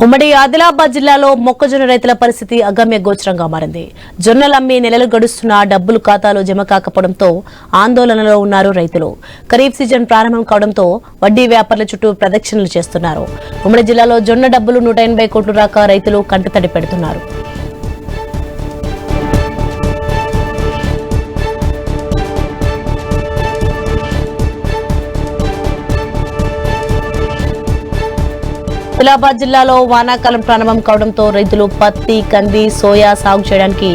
ఉమ్మడి ఆదిలాబాద్ జిల్లాలో మొక్కజొన్న రైతుల పరిస్థితి అగమ్య గోచరంగా మారింది. జొన్నలమ్మి నెలలు గడుస్తున్నా డబ్బులు ఖాతాలో జమ కాకపోవడంతో ఆందోళనలో ఉన్నారు రైతులు. ఖరీఫ్ సీజన్ ప్రారంభం కావడంతో వడ్డీ వ్యాపారుల చుట్టూ ప్రదక్షిణలు చేస్తున్నారు. ఉమ్మడి జిల్లాలో జొన్న డబ్బులు 180 కోట్లు రాక రైతులు కంటతడి పెడుతున్నారు. ఆదిలాబాద్ జిల్లాలో వానాకాలం ప్రారంభం కావడంతో రైతులు పత్తి, కంది, సోయా సాగు చేయడానికి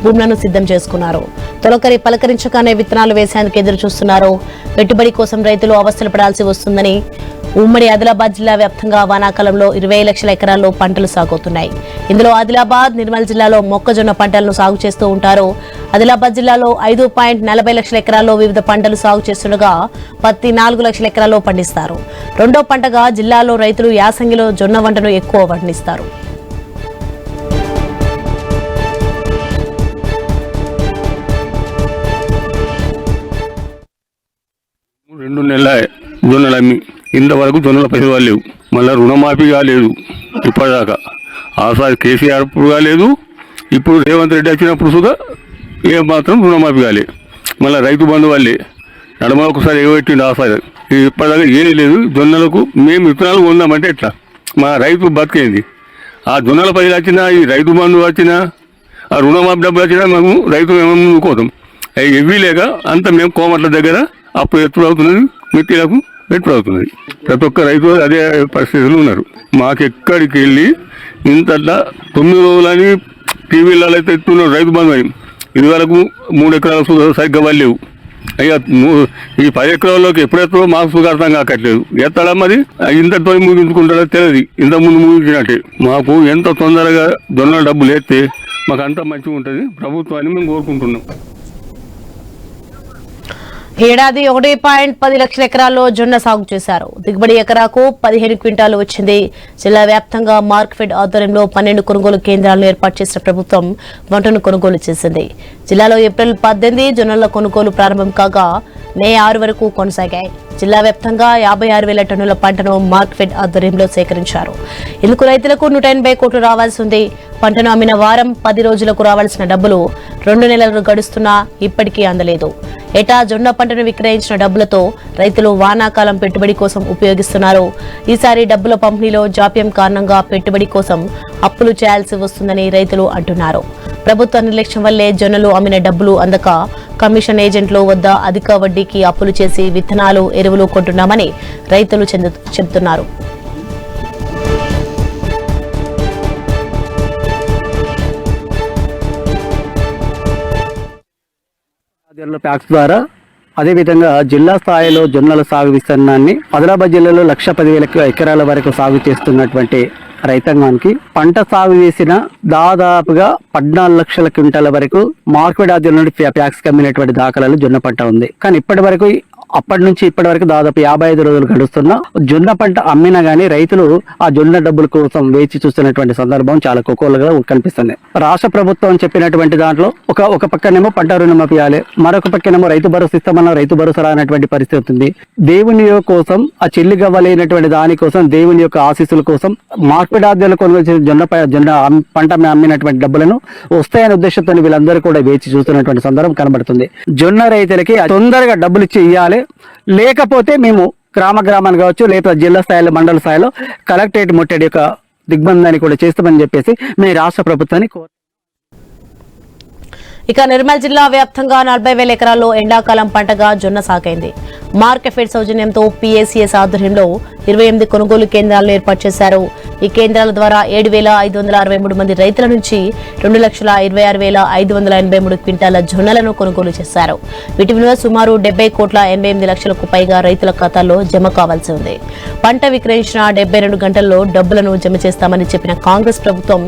భూములను సిద్ధం చేసుకున్నారు. తొలకరి పలకరించగానే విత్తనాలు వేసేందుకు ఎదురు చూస్తున్నారు. పెట్టుబడి కోసం రైతులు అవస్థలు పడాల్సి వస్తుందని ఉమ్మడి ఆదిలాబాద్ జిల్లా వ్యాప్తంగా వానాకాలంలో 20 లక్షల ఎకరాల్లో పంటలు సాగుతున్నాయి. ఇందులో ఆదిలాబాద్, నిర్మల్ జిల్లాలో మొక్కజొన్న పంటలను సాగు చేస్తూ ఉంటారు. ఆదిలాబాద్ జిల్లాలో 5.40 లక్షల ఎకరాల్లో వివిధ పంటలు సాగు చేస్తుండగా పత్తి 4 లక్షల ఎకరాల్లో పండిస్తారు. రెండో పంటగా జిల్లాలో రైతులు యాసంగిలో జొన్న వంటను ఎక్కువ పండిస్తారు. రెండు నెలల జొన్నలమ్మి ఇంతవరకు జొన్నల పైసలు లేవు. మళ్ళీ రుణమాఫీ కాలేదు ఇప్పటిదాకా. ఆసారి కేసీఆర్ కాలేదు, ఇప్పుడు రేవంత్ రెడ్డి వచ్చినప్పుడు సుగా ఏమాత్రం రుణమాఫీ కాలే. మళ్ళీ రైతు బంధు వాళ్ళే నడమ ఒకసారి ఎగబెట్టిండు ఆసారి. ఇప్పటిదాకా ఏమీ లేదు. జొన్నలకు మేము విత్తనాలు కొందామంటే ఎట్లా? మా రైతు బతికేంది. ఆ జొన్నల పైసలు వచ్చినా, ఈ రైతు బంధు వచ్చినా, ఆ రుణమాఫీ డబ్బులు వచ్చినా మేము రైతు ఏమో కోతాం. అవి ఇవ్వి లేక అంత మేము కోమట్ల దగ్గర అప్పుడు ఎప్పుడు అవుతున్నది, మిట్టిలకు ఎప్పుడు అవుతున్నది. ప్రతి ఒక్క రైతు అదే పరిస్థితులు ఉన్నారు. మాకెక్కడికి వెళ్ళి ఇంతట్లా 9 రోజులని టీవీలలో అయితే ఎత్తున్నారు రైతు బంధు అని. ఇది వరకు 3 ఎకరాల సరిగ్గా వాళ్ళేవు. అయ్యా ఈ 10 ఎకరాల్లోకి ఎప్పుడెప్పుడో మాకు అర్థం కాకట్లేదు. ఎత్తడం మరి ఇంతతో ముగించుకుంటారో తెలియదు. ఇంతకుముందు ముగించినట్టే మాకు ఎంత తొందరగా జొన్నల డబ్బులు వేస్తే మాకు అంత మంచిగా ఉంటుంది ప్రభుత్వాన్ని మేము కోరుకుంటున్నాం. ఏడాది 1.10 లక్షల ఎకరాల్లో జొన్న సాగు చేశారు. దిగుబడి ఎకరాకు 15 క్వింటాలు వచ్చింది. జిల్లా వ్యాప్తంగా మార్క్ఫెడ్ ఆధ్వర్యంలో 12 కొనుగోలు కేంద్రాలను ఏర్పాటు చేసిన ప్రభుత్వం వంటను కొనుగోలు చేసింది. జిల్లాలో ఏప్రిల్ 18 జొన్నల కొనుగోలు ప్రారంభం కాగా మే 6 వరకు కొనసాగాయి. జిల్లా వ్యాప్తంగా 56,000 టన్నుల పంటను మార్క్ఫెడ్ ఆధ్వర్యంలో సేకరించారు. ఇందుకు రైతులకు 180 కోట్లు రావాల్సి ఉంది. పంటను అమ్మిన వారం 10 రోజులకు రావాల్సిన డబ్బులు 2 నెలలు గడుస్తున్నా ఇప్పటికీ అందలేదు. ఏటా జొన్న పంటను విక్రయించిన డబ్బులతో రైతులు వానాకాలం పెట్టుబడి కోసం ఉపయోగిస్తున్నారు. ఈసారి డబ్బుల పంపిణీలో జాప్యం కారణంగా పెట్టుబడి కోసం అప్పులు చేయాల్సి వస్తుందని రైతులు అంటున్నారు. ప్రభుత్వ నిర్లక్ష్యం వల్లే జొన్నలు అమ్మిన డబ్బులు అందక కమిషన్ ఏజెంట్ల వద్ద అధిక వడ్డీకి అప్పులు చేసి విత్తనాలు, ఎరువులు కొంటున్నామని రైతులు చెబుతున్నారు. ప్యాక్స్ ద్వారా అదేవిధంగా జిల్లా స్థాయిలో జొన్నల సాగు విస్తీర్ణాన్ని ఆదిలాబాద్ జిల్లాలో 110,000 ఎకరాల వరకు సాగు చేస్తున్నటువంటి రైతాంగానికి పంట సాగు చేసిన దాదాపుగా 14 లక్షల క్వింటాల వరకు మార్కెట్ ఆధ్వర్యం నుండి ప్యాక్స్ కమ్మినటువంటి దాఖలాలు జొన్న పంట ఉంది. కానీ ఇప్పటి వరకు అప్పటి నుంచి ఇప్పటి వరకు దాదాపు 55 రోజులు గడుస్తున్నా జొన్న పంట అమ్మినా గానీ రైతులు ఆ జొన్న డబ్బుల కోసం వేచి చూస్తున్నటువంటి సందర్భం చాలా కోకోలుగా కనిపిస్తుంది. రాష్ట్ర ప్రభుత్వం చెప్పినటువంటి దాంట్లో ఒక పక్కనేమో పంట రుణమాఫీ ఇవ్వాలి, మరొక పక్కనేమో రైతు భరోసా ఇస్తామన్నా రైతు భరోసా రానటువంటి పరిస్థితి ఉంది. దేవుని కోసం ఆ చెల్లి గవ్వలేనటువంటి దానికోసం దేవుని యొక్క ఆశీస్సుల కోసం మార్కెట్ ఆధ్వర్యంలో కొనుగోలు జొన్న పంట అమ్మినటువంటి డబ్బులను వస్తాయనే ఉద్దేశంతో వీళ్ళందరూ కూడా వేచి చూస్తున్నటువంటి సందర్భం కనబడుతుంది. జొన్న రైతులకి తొందరగా డబ్బులు ఇచ్చి ఇవ్వాలి, లేకపోతే మేము గ్రామాన్ని కావచ్చు, లేకపోతే జిల్లా స్థాయిలో, మండల స్థాయిలో కలెక్టరేట్ ముట్టడి యొక్క దిగ్బంధాన్ని కూడా చేస్తామని చెప్పేసి మేము రాష్ట్ర ప్రభుత్వాన్ని ఇక నిర్మల్ జిల్లా వ్యాప్తంగా 40,000 ఎకరాల్లో ఎండాకాలం పంటగా జొన్న సాగైంది. మార్కెఫెడ్ సౌజన్యంతో PACS ఆధ్వర్యంలో 28 కొనుగోలు కేంద్రాలను ఏర్పాటు చేశారు. ఈ కేంద్రాల ద్వారా 7,563 మంది రైతుల నుంచి 2,26,583 క్వింటాల జొన్నలను కొనుగోలు చేశారు. వీటి విలువ సుమారు 70,88 లక్షలకు పైగా రైతుల ఖాతాల్లో జమ కావాల్సి ఉంది. పంట విక్రయించిన 72 గంటల్లో డబ్బులను జమ చేస్తామని చెప్పిన కాంగ్రెస్ ప్రభుత్వం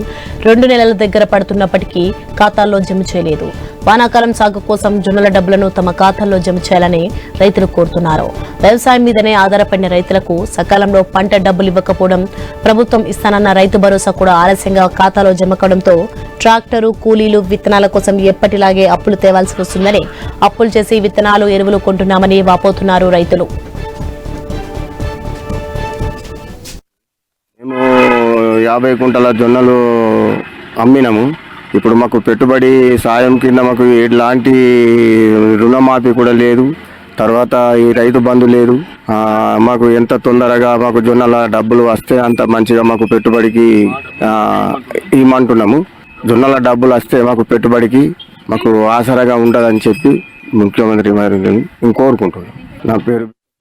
2 నెలల దగ్గర పడుతున్నప్పటికీ ఖాతాల్లో జమ చేయలేదు. వానాకాలం సాగు కోసం జొన్నల డబ్బులను తమ ఖాతాల్లో జమ చేయాలని రైతులు కోరుతున్నారు. వ్యవసాయం మీదనే ఆధారపడిన రైతులకు సకాలంలో పంట డబ్బులు ఇవ్వకపోవడం, ప్రభుత్వం ఇస్తానన్న రైతు భరోసా కూడా ఆలస్యంగా ఖాతాలో జమ కావడంతో ట్రాక్టరు, కూలీలు, విత్తనాల కోసం ఎప్పటిలాగే అప్పులు తేవాల్సి వస్తుందని అప్పులు చేసి విత్తనాలు, ఎరువులు కొంటున్నామని వాపోతున్నారు రైతులు. 50 కుంటల జొన్నలు అమ్మినాము. ఇప్పుడు మాకు పెట్టుబడి సాయం కింద మాకు ఎలాంటి రుణమాఫీ కూడా లేదు. తర్వాత ఈ రైతు బంధు లేదు. మాకు ఎంత తొందరగా మాకు జొన్నల డబ్బులు వస్తే అంత మంచిగా మాకు పెట్టుబడికి ఇవ్వమంటున్నాము. జొన్నల డబ్బులు వస్తే మాకు పెట్టుబడికి మాకు ఆసరాగా ఉంటుందని చెప్పి ముఖ్యమంత్రి గారిని కోరుకుంటున్నాం. నా పేరు